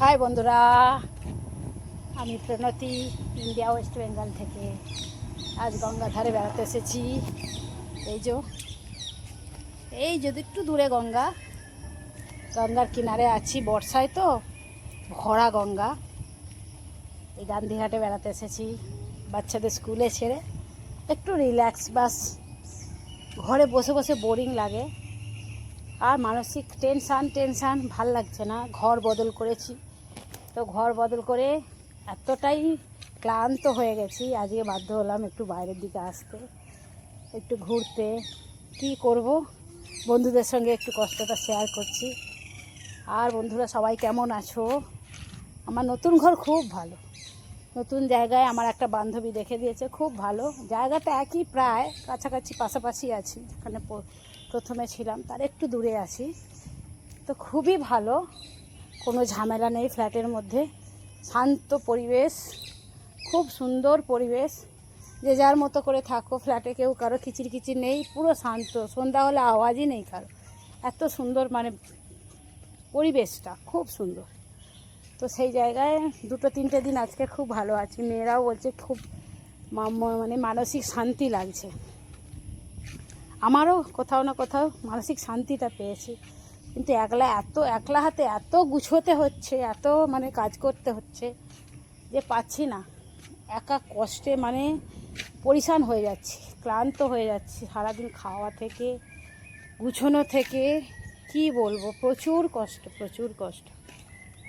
High বন্ধুরা, আমি প্রণতি India West Bengal থেকে আজ গঙ্গা ধারে বেড়াতে এসেছি। এই যদি একটু দূরে গঙ্গার কিনারে আছি। বর্ষায় তো ভরা গঙ্গা। এই গান্ধীঘাটে বেড়াতে এসেছি বাচ্চাদের স্কুলে ছেড়ে একটু রিল্যাক্স। বাস ঘরে বসে বসে বোরিং লাগে আর মানসিক টেনশান ভাল লাগছে না। ঘর বদল করেছি তো ঘর বদল করে এতটাই ক্লান্ত হয়ে গেছি, আজকে বাধ্য হলাম একটু বাইরের দিকে আসতে, একটু ঘুরতে। কি করব, বন্ধুদের সঙ্গে একটু কষ্টটা শেয়ার করছি। আর বন্ধুরা সবাই কেমন আছো? আমার নতুন ঘর খুব ভালো, নতুন জায়গায় আমার একটা বান্ধবী দেখে দিয়েছে, খুব ভালো। জায়গাটা একই, প্রায় কাছাকাছি পাশাপাশি আছি। যেখানে প্রথমে ছিলাম তার একটু দূরে আছি, তো খুবই ভালো। কোনো ঝামেলা নেই ফ্ল্যাটের মধ্যে, শান্ত পরিবেশ, খুব সুন্দর পরিবেশ। যে যার মতো করে থাকো ফ্ল্যাটে, কেউ কারো কিচির নেই, পুরো শান্ত। সন্ধ্যা হলে আওয়াজই নেই কারো, এত সুন্দর মানে পরিবেশটা খুব সুন্দর। তো সেই জায়গায় 2-3 দিন আজকে খুব ভালো আছি। মেয়েরাও বলছে খুব মানে মানসিক শান্তি লাগছে। আমারও কোথাও না কোথাও মানসিক শান্তিটা পেয়েছি, কিন্তু একলা হাতে এত গুছোতে হচ্ছে, এত মানে কাজ করতে হচ্ছে যে পাচ্ছি না। একা কষ্টে মানে পরিশান হয়ে যাচ্ছি, ক্লান্ত হয়ে যাচ্ছি সারাদিন খাওয়া থেকে গুছোনো থেকে। কি বলবো, প্রচুর কষ্ট।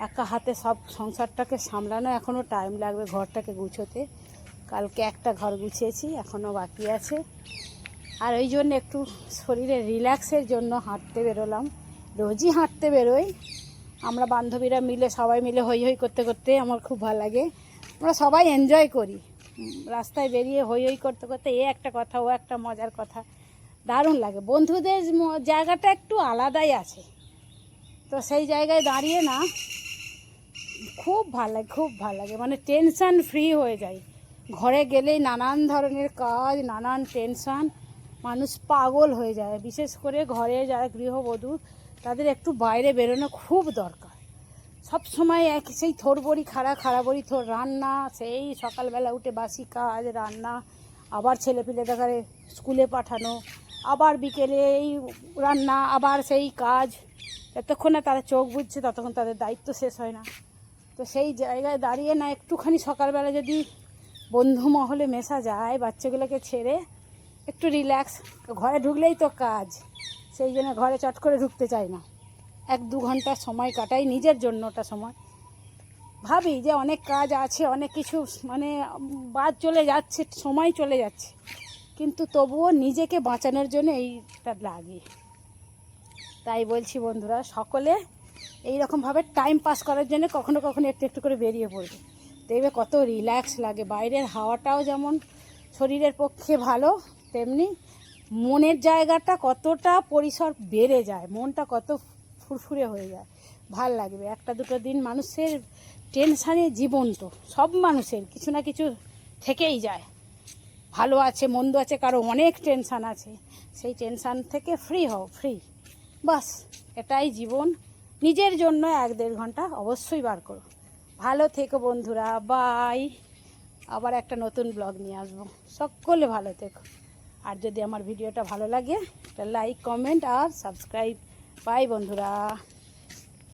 একা হাতে সব সংসারটাকে সামলানো, এখনও টাইম লাগবে ঘরটাকে গুছোতে। কালকে একটা ঘর গুছিয়েছি, এখনও বাকি আছে। আর ওই জন্য একটু শরীরে রিল্যাক্সের জন্য হাঁটতে বেরোলাম। রোজই হাঁটতে বেরোই আমরা বান্ধবীরা মিলে, সবাই মিলে হই হই করতে করতে। আমার খুব ভালো লাগে, আমরা সবাই এনজয় করি। রাস্তায় বেরিয়ে হই হই করতে করতে এ একটা কথা ও একটা মজার কথা, দারুণ লাগে। বন্ধুদের জায়গাটা একটু আলাদাই আছে, তো সেই জায়গায় দাঁড়িয়ে না খুব ভালো লাগে, মানে টেনশান ফ্রি হয়ে যায়। ঘরে গেলেই নানান ধরনের কাজ, নানান টেনশান, মানুষ পাগল হয়ে যায়। বিশেষ করে ঘরে যারা গৃহবধূ, তাদের একটু বাইরে বেরোনো খুব দরকার। সব সময় সেই থোড়বড়ি খাড়াবড়ি থোড় রান্না, সেই সকালবেলা উঠে বাসি কাজ রান্না, আবার ছেলেপিলেদের স্কুলে পাঠানো, আবার বিকেলে এই রান্না, আবার সেই কাজ। যতক্ষণ না তারা চোখ বুঝছে ততক্ষণ তাদের দায়িত্ব শেষ হয় না। তো সেই জায়গায় দাঁড়িয়ে না একটুখানি সকালবেলা যদি বন্ধু মহলে মেশা যায়, বাচ্চাগুলোকে ছেড়ে একটু রিল্যাক্স। ঘরে ঢুকলেই তো কাজ, সেই জন্য ঘরে চট করে ঢুকতে চাই না। 1-2 ঘন্টা সময় কাটাই নিজের জন্যটা সময়। ভাবি যে অনেক কাজ আছে, অনেক কিছু মানে বাদ চলে যাচ্ছে, সময় চলে যাচ্ছে, কিন্তু তবুও নিজেকে বাঁচানোর জন্য এইটা লাগে। তাই বলছি বন্ধুরা, সকলে এইরকমভাবে টাইম পাস করার জন্য কখনো কখনো একটু একটু করে বেরিয়ে পড়বে, দেখবে কত রিল্যাক্স লাগে। বাইরের হাওয়াটাও যেমন শরীরের পক্ষে ভালো, তেমনি মনের জায়গাটা কতটা পরিসর বেড়ে যায়, মনটা কত ফুরফুরে হয়ে যায়, ভাল লাগবে। 1-2 দিন মানুষের টেনশানে জীবন, তো সব মানুষের কিছু না কিছু থেকেই যায়। ভালো আছে মন্দ আছে, কারো অনেক টেনশান আছে, সেই টেনশান থেকে ফ্রি বাস। এটাই জীবন। নিজের জন্য 1-1.5 ঘন্টা অবশ্যই বার করো। ভালো থেকো বন্ধুরা, বাই। আবার একটা নতুন ব্লগ নিয়ে আসবো। সকলে ভালো থেকো। আর যদি আমার ভিডিওটা ভালো লাগে, একটা লাইক, কমেন্ট আর সাবস্ক্রাইব। বাই বন্ধুরা।